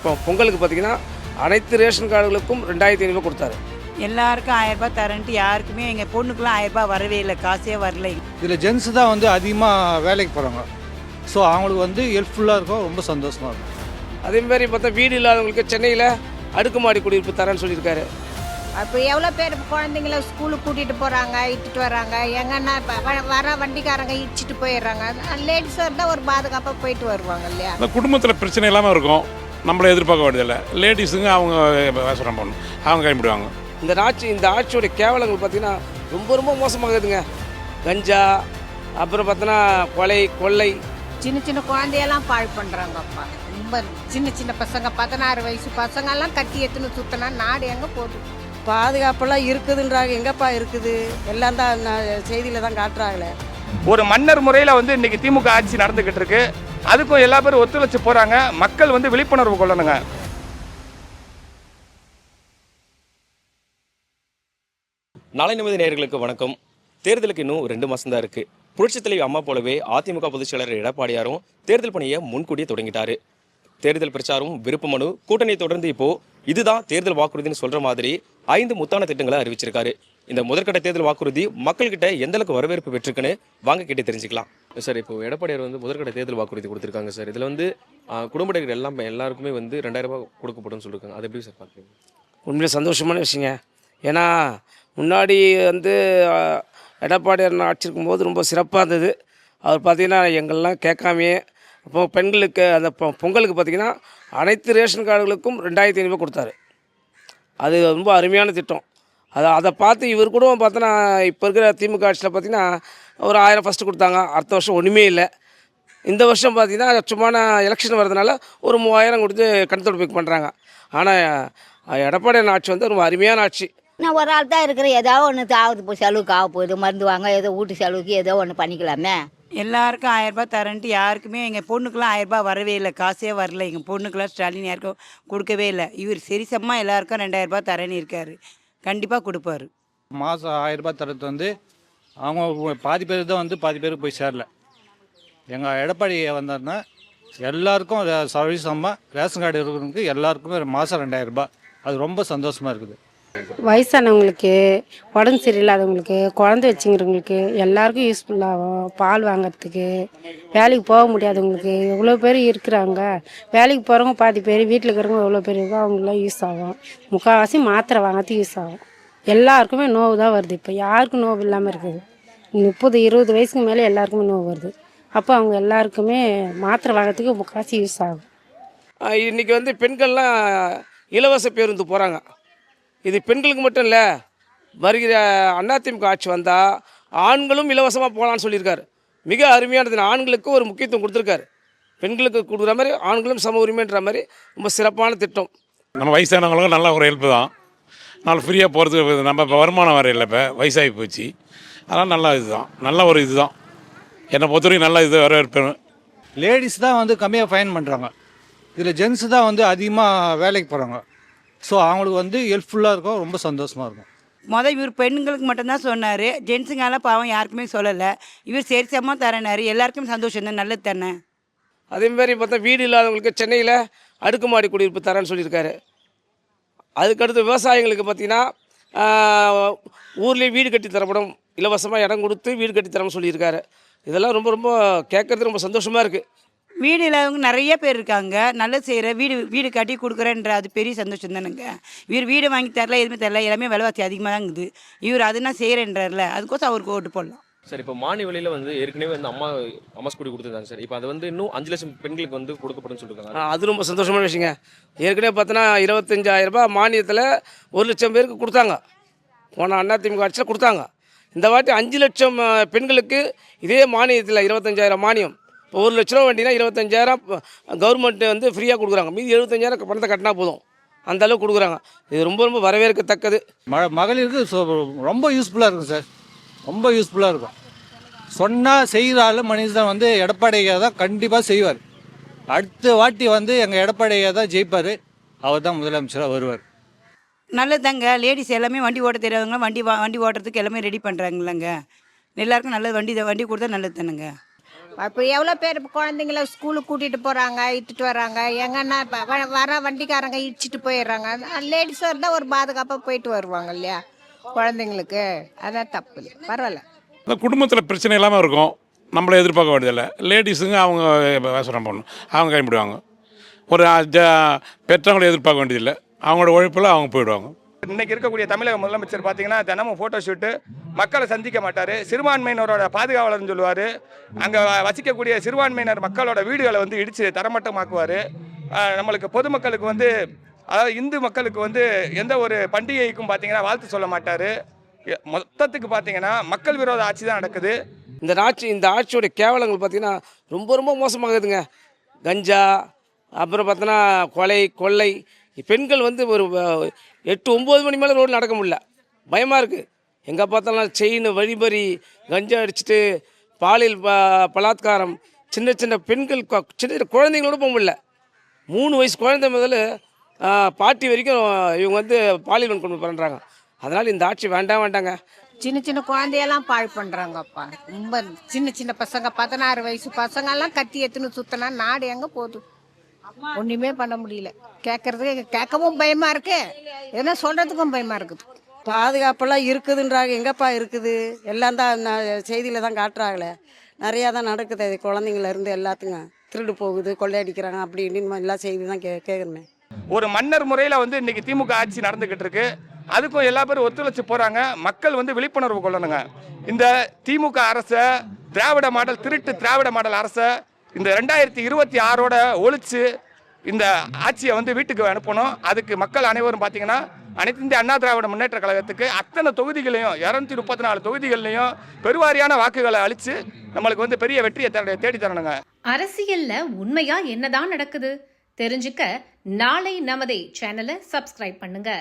இப்போ பொங்கலுக்கு பார்த்தீங்கன்னா அனைத்து ரேஷன் கார்டுகளுக்கும் 2500 கொடுத்தாரு. எல்லாருக்கும் 1000 ரூபாய் தரேன்ட்டு யாருக்குமே எங்கள் பொண்ணுக்குலாம் 1000 ரூபாய் வரவே இல்லை, காசே வரல. இதில் ஜென்ஸு தான் வந்து அதிகமாக வேலைக்கு போகிறாங்க. ஸோ அவங்களுக்கு வந்து ஹெல்ப்ஃபுல்லாக இருக்கும், ரொம்ப சந்தோஷமாக இருக்கும். அதேமாதிரி பார்த்தா வீடு இல்லாதவங்களுக்கு சென்னையில் அடுக்குமாடி குடியிருப்பு தரேன்னு சொல்லியிருக்காரு. அப்போ எவ்வளோ பேர் குழந்தைங்கள ஸ்கூலுக்கு கூட்டிகிட்டு போகிறாங்க, இட்டுட்டு வராங்க. எங்கன்னா வர வண்டிக்காரங்க இடிச்சிட்டு போயிடுறாங்க. லேடிஸ் இருந்தால் ஒரு பாதுகாப்பாக போயிட்டு வருவாங்க இல்லையா. இந்த குடும்பத்தில் பிரச்சனை இல்லாமல் இருக்கும், நம்மளை எதிர்பார்க்க வேண்டியதில்லை. லேடிஸுங்க அவங்க விவசாயம் பண்ணணும், அவங்க கைப்பிடுவாங்க. இந்த ஆட்சியோடைய கேவலங்கள் பார்த்தீங்கன்னா ரொம்ப ரொம்ப மோசமாகுதுங்க. கஞ்சா, அப்புறம் பார்த்தோன்னா கொள்ளை. சின்ன சின்ன குழந்தையெல்லாம் பாழ் பண்ணுறாங்கப்பா. ரொம்ப சின்ன சின்ன பசங்க 16 வயசு பசங்கெல்லாம் கட்டி எடுத்துன்னு சுற்றினா நாடு எங்கே போகுது? பாதுகாப்பெல்லாம் இருக்குதுன்றாங்க, எங்கப்பா இருக்குது? எல்லாம் தான் செய்தியில் தான் காட்டுறாங்களே. ஒரு மன்னர் முறையில் வந்து இன்னைக்கு திமுக ஆட்சி நடந்துக்கிட்டு இருக்கு. அதுக்கும் எல்லா பேரும் ஒத்துழைச்சு போகிறாங்க. மக்கள் வந்து விழிப்புணர்வு கொள்ளணுங்க. நாளை நிமிட நேயர்களுக்கு வணக்கம். தேர்தலுக்கு இன்னும் 2 மாதம் தான் இருக்குது. புரட்சித் தலைவி அம்மா போலவே அதிமுக பொதுச் செயலாளர் எடப்பாடியாரும் தேர்தல் பணியை முன்கூட்டியே தொடங்கிட்டாரு. தேர்தல் பிரச்சாரம், விருப்ப மனு, கூட்டணியை தொடர்ந்து இப்போ இதுதான் தேர்தல் வாக்குறுதினு சொல்கிற மாதிரி 5 முத்தான திட்டங்களை அறிவிச்சிருக்காரு. இந்த முதற்கட்ட தேர்தல் வாக்குறுதி மக்கள்கிட்ட எந்த அளவுக்கு வரவேற்பு பெற்றிருக்குன்னு வாங்க கேட்டு தெரிஞ்சுக்கலாம். சார், இப்போ எடப்பாடியார் வந்து முதற்கட்ட தேர்தல் வாக்குறுதி கொடுத்துருக்காங்க சார். இதில் வந்து குடும்பத்தினர் எல்லாருக்குமே வந்து 2000 ரூபாய் கொடுக்கப்படும் சொல்லியிருக்காங்க. அது எப்படி சார் பார்க்குறீங்க? உண்மையிலே சந்தோஷமான விஷயங்க. ஏன்னா முன்னாடி வந்து எடப்பாடியார் ஆட்சி இருக்கும்போது ரொம்ப சிறப்பாக இருந்தது. அவர் பார்த்திங்கன்னா எங்கள்லாம் கேட்காமையே இப்போ பெண்களுக்கு அந்த பொங்கலுக்கு பார்த்திங்கன்னா அனைத்து ரேஷன் கார்டுகளுக்கும் 2500 கொடுத்தாரு. அது ரொம்ப அருமையான திட்டம். அதை பார்த்து இவர் கூட பார்த்தோன்னா இப்போ இருக்கிற திமுக ஆட்சியில் பார்த்திங்கன்னா ஒரு 1000 ஃபஸ்ட்டு கொடுத்தாங்க. அடுத்த வருஷம் ஒன்றுமே இல்லை. இந்த வருஷம் பார்த்திங்கன்னா சும்மா எலெக்ஷன் வரதுனால ஒரு 3000 கொடுத்து கண் தொடர்பு பண்ணுறாங்க. ஆனால் எடப்பாடியார் ஆட்சி வந்து ரொம்ப அருமையான ஆட்சி. நான் ஒரு ஆள் தான் இருக்கிறேன், ஏதோ ஒன்று ஆகுது, செலவுக்கு ஆக போகுது, மருந்து வாங்க, ஏதோ வீட்டு செலவுக்கு ஏதோ ஒன்று பண்ணிக்கலாமே. எல்லாருக்கும் 1000 ரூபாய் தரேன்ட்டு யாருக்குமே எங்கள் பொண்ணுக்குலாம் 1000 ரூபாய் வரவே இல்லை, காசே வரல. எங்கள் பொண்ணுக்கெல்லாம் ஸ்டாலின் யாருக்கும் கொடுக்கவே இல்லை. இவர் சரிசமாக எல்லாருக்கும் 2000 ரூபாய் தரேன்னு இருக்காரு. கண்டிப்பாக கொடுப்பாரு. மாதம் 1000 ரூபாய் தரது வந்து அவங்க பாதி பேர் தான் வந்து பாதி பேருக்கு போய் சேரல. எங்கள் எடப்பாடி வந்தாருன்னா எல்லாருக்கும் சர்வீசமாக ரேஷன் கார்டு இருக்கிறவங்களுக்கு எல்லாருக்குமே மாதம் 2000 ரூபாய். அது ரொம்ப சந்தோஷமாக இருக்குது. வயசானவங்களுக்கு, உடம்பு சரியில்லாதவங்களுக்கு, குழந்தை வச்சுங்கிறவங்களுக்கு எல்லாருக்கும் யூஸ்ஃபுல்லாகும். பால் வாங்கிறதுக்கு, வேலைக்கு போக முடியாதவங்களுக்கு எவ்வளோ பேர் இருக்கிறாங்க. வேலைக்கு போகிறவங்க பாதி பேர், வீட்டில் இருக்கிறவங்க எவ்வளோ பேர் இருக்கோ அவங்களாம் யூஸ் ஆகும். முக்கால்வாசி மாத்திரை வாங்கிறதுக்கு யூஸ் ஆகும். எல்லாருக்குமே நோவு தான் வருது. இப்போ யாருக்கும் நோவு இல்லாமல் இருக்குது. 30-20 வயசுக்கு மேலே எல்லாருக்குமே நோவு வருது. அப்போ அவங்க எல்லாருக்குமே மாத்திரை வாங்கிறதுக்கு முக்கால்வாசி யூஸ் ஆகும். இன்றைக்கி வந்து பெண்கள்லாம் இலவச பேருந்து போகிறாங்க. இது பெண்களுக்கு மட்டும் இல்லை, வருகிற அதிமுக ஆட்சி வந்தால் ஆண்களும் இலவசமாக போகலான்னு சொல்லியிருக்காரு. மிக அருமையானது. ஆண்களுக்கு ஒரு முக்கியத்துவம் கொடுத்துருக்காரு. பெண்களுக்கு கொடுக்குற மாதிரி ஆண்களும் சம உரிமைன்ற மாதிரி ரொம்ப சிறப்பான திட்டம். நம்ம வயசானவங்களுக்கும் நல்ல ஒரு ஹெல்ப்பு தான். நாள் ஃப்ரீயாக போகிறதுக்கு நம்ம இப்போ வருமானம் வேறு இல்லை, இப்போ வயசாகி போச்சு. அதனால் நல்லா இதுதான், நல்ல ஒரு இதுதான். என்னை பொறுத்த வரைக்கும் நல்லா இது வரவேற்பேன். லேடிஸ் தான் வந்து கம்மியாக ஃபைன் பண்ணுறாங்க. இதில் ஜென்ஸு தான் வந்து அதிகமாக வேலைக்கு போகிறாங்க. ஸோ அவங்களுக்கு வந்து ஹெல்ப்ஃபுல்லாக இருக்கும், ரொம்ப சந்தோஷமாக இருக்கும். இவர் பெண்களுக்கு மட்டும்தான் சொன்னார், ஜென்ஸுங்கெல்லாம் பாவம் யாருக்குமே சொல்லலை. இவர் சரிசமாக தரேனாரு, எல்லாருக்கும் சந்தோஷம் தான், நல்லது தானே. அதேமாதிரி பார்த்தா வீடு இல்லாதவங்களுக்கு சென்னையில் அடுக்குமாடி குடியிருப்பு தரேன்னு சொல்லியிருக்காரு. அதுக்கடுத்து விவசாயிகளுக்கு பார்த்திங்கன்னா ஊர்லேயே வீடு கட்டி தரப்படும், இலவசமாக இடம் கொடுத்து வீடு கட்டி தரணும்னு சொல்லியிருக்காரு. இதெல்லாம் ரொம்ப ரொம்ப கேட்குறது ரொம்ப சந்தோஷமாக இருக்குது. வீடு இல்லாதவங்க நிறைய பேர் இருக்காங்க. நல்லது செய்கிற வீடு கட்டி கொடுக்குறேன்ற அது பெரிய சந்தோஷம் தானுங்க. இவர் வீடு வாங்கி தரல, எதுவுமே தரல, எல்லாமே விலைவாசி அதிகமாக தான் இருக்குது. இவர் அதுனா செய்கிறேன்றார்ல, அதுக்கோசம் அவருக்கு ஓட்டு போடலாம். சார், இப்போ மானிய விலையில் வந்து ஏற்கனவே வந்து அம்மா ஸ்கூட்டி கொடுத்துருந்தாங்க சார். இப்போ அது வந்து இன்னும் 5 லட்சம் பெண்களுக்கு வந்து கொடுக்கப்படும் சொல்லியிருக்காங்க. அது ரொம்ப சந்தோஷமான விஷயங்க. ஏற்கனவே பார்த்தோன்னா 25,000 ரூபாய் மானியத்தில் 1 லட்சம் பேருக்கு கொடுத்தாங்க. போன அதிமுக ஆட்சியில் கொடுத்தாங்க. இந்த வாட்டி 5 லட்சம் பெண்களுக்கு இதே மானியத்தில் 25,000 மானியம். இப்போ 1 லட்ச ரூபா வண்டினா 25,000 கவர்மெண்ட்டு வந்து ஃப்ரீயாக கொடுக்குறாங்க. மீதி 75,000 பணத்தை கட்டினா போதும், அந்தளவுக்கு கொடுக்குறாங்க. இது ரொம்ப ரொம்ப வரவேற்கத்தக்கது. மகளிருக்கு ரொம்ப யூஸ்ஃபுல்லாக இருக்கும் சார், ரொம்ப யூஸ்ஃபுல்லாக இருக்கும். சொன்னால் செய்கிற ஆள் மனிதன் வந்து எடப்பாடியாக தான் கண்டிப்பாக செய்வார். அடுத்த வாட்டி வந்து எங்கள் எடப்பாடியாக தான் ஜெயிப்பார். அவர் தான் முதலமைச்சராக வருவார். நல்லதாங்க. லேடிஸ் எல்லாமே வண்டி ஓட்ட தெரியாதவங்க வண்டி ஓட்டுறதுக்கு எல்லாமே ரெடி பண்ணுறாங்களங்க. எல்லாருக்கும் நல்லது. வண்டி கொடுத்தா நல்லது தானுங்க. இப்போ எவ்வளோ பேர் குழந்தைங்கள ஸ்கூலுக்கு கூட்டிகிட்டு போகிறாங்க இட்டுட்டு வர்றாங்க எங்கன்னா இப்போ வர வண்டிக்காரங்க இடிச்சிட்டு போயிடுறாங்க லேடிஸாக இருந்தால் ஒரு பாதுகாப்பாக போயிட்டு வருவாங்க இல்லையா குழந்தைங்களுக்கு அதான் தப்பு இல்லை பரவாயில்ல. அந்த குடும்பத்தில் பிரச்சனை இல்லாமல் இருக்கும், நம்மளை எதிர்பார்க்க வேண்டியதில்லை. லேடிஸுங்க அவங்க விவசாயம் பண்ணணும், அவங்க கைப்பிடுவாங்க. ஒரு பெற்றவங்களை எதிர்பார்க்க வேண்டியதில்லை, அவங்களோட உழைப்பில் அவங்க போயிடுவாங்க. இன்னைக்கு இருக்கக்கூடிய தமிழக முதலமைச்சர் பார்த்தீங்கன்னா தினமும் ஃபோட்டோ ஷூட்டு, மக்களை சந்திக்க மாட்டார், சிறுபான்மையினரோட பாதுகாவலர்னு சொல்லுவார், அங்கே வசிக்கக்கூடிய சிறுபான்மையினர் மக்களோட வீடுகளை வந்து இடித்து தரமட்டமாக்குவார். நம்மளுக்கு பொதுமக்களுக்கு வந்து அதாவது இந்து மக்களுக்கு வந்து எந்த ஒரு பண்டிகைக்கும் பார்த்தீங்கன்னா வாழ்த்து சொல்ல மாட்டார். மொத்தத்துக்கு பார்த்தீங்கன்னா மக்கள் விரோத ஆட்சி தான் நடக்குது. இந்த ஆட்சியோட கேவலங்கள் பார்த்திங்கன்னா ரொம்ப ரொம்ப மோசமாகுதுங்க. கஞ்சா, அப்புறம் பார்த்தோன்னா கொள்ளை. பெண்கள் வந்து ஒரு 8-9 மணி மேலே ரோடு நடக்க முடியல, பயமாக இருக்குது. எங்கே பார்த்தாலும் செயின், வழிபறி, கஞ்சா அடிச்சுட்டு பாலியல் பலாத்காரம், சின்ன பெண்கள் சின்ன குழந்தைங்களோட போக முடியல. 3 வயசு குழந்தை முதல்ல பாட்டி வரைக்கும் இவங்க வந்து பாலியல் வன்கொடுமை பண்ணுறாங்க. அதனால் இந்த ஆட்சி வேண்டாங்க. சின்ன குழந்தையெல்லாம் பாழ் பண்ணுறாங்கப்பா. ரொம்ப சின்ன பசங்க 16 வயசு பசங்கெல்லாம் கத்தி எடுத்துன்னு சுற்றினா நாடு எங்கே போகுது? ஒன்றுமே பண்ண முடியல. கேட்கவும் பயமாக இருக்கு, எதனா சொல்கிறதுக்கும் பயமாக இருக்குது. பாதுகாப்பெல்லாம் இருக்குதுன்றாங்க, எங்கப்பா இருக்குது? எல்லாம் தான் செய்தியில் தான் காட்டுறாங்களே, நிறையா தான் நடக்குது. அது குழந்தைங்கள்லேருந்து எல்லாத்துங்க திருடு போகுது, கொள்ளையடிக்கிறாங்க, அப்படி இப்படின்னு எல்லாம் செய்தி தான் கேட்குறேன். ஒரு மன்னர் முறையில் வந்து இன்னைக்கு திமுக ஆட்சி நடந்துக்கிட்டு இருக்கு. அதுக்கும் எல்லா பேரும் ஒத்துழைச்சு போகிறாங்க. மக்கள் வந்து விழிப்புணர்வு கொள்ளணுங்க. இந்த திமுக அரசை, திராவிட மாடல், திருட்டு திராவிட மாடல் அரசை இந்த 2026ஓட ஒழிச்சு இந்த ஆட்சியை வந்து வீட்டுக்கு அனுப்பணும். அதுக்கு மக்கள் அனைவரும் பார்த்தீங்கன்னா அனைத்து இந்திய அண்ணா திராவிட முன்னேற்ற கழகத்துக்கு அத்தனை தொகுதிகளையும் 234 தொகுதிகள்லையும் பெருவாரியான வாக்குகளை அளித்து நம்மளுக்கு வந்து பெரிய வெற்றியை தேடி தரணுங்க. அரசியல்ல உண்மையா என்னதான் நடக்குது தெரிஞ்சுக்க நாளை நமதே சேனலை சப்ஸ்கிரைப் பண்ணுங்க.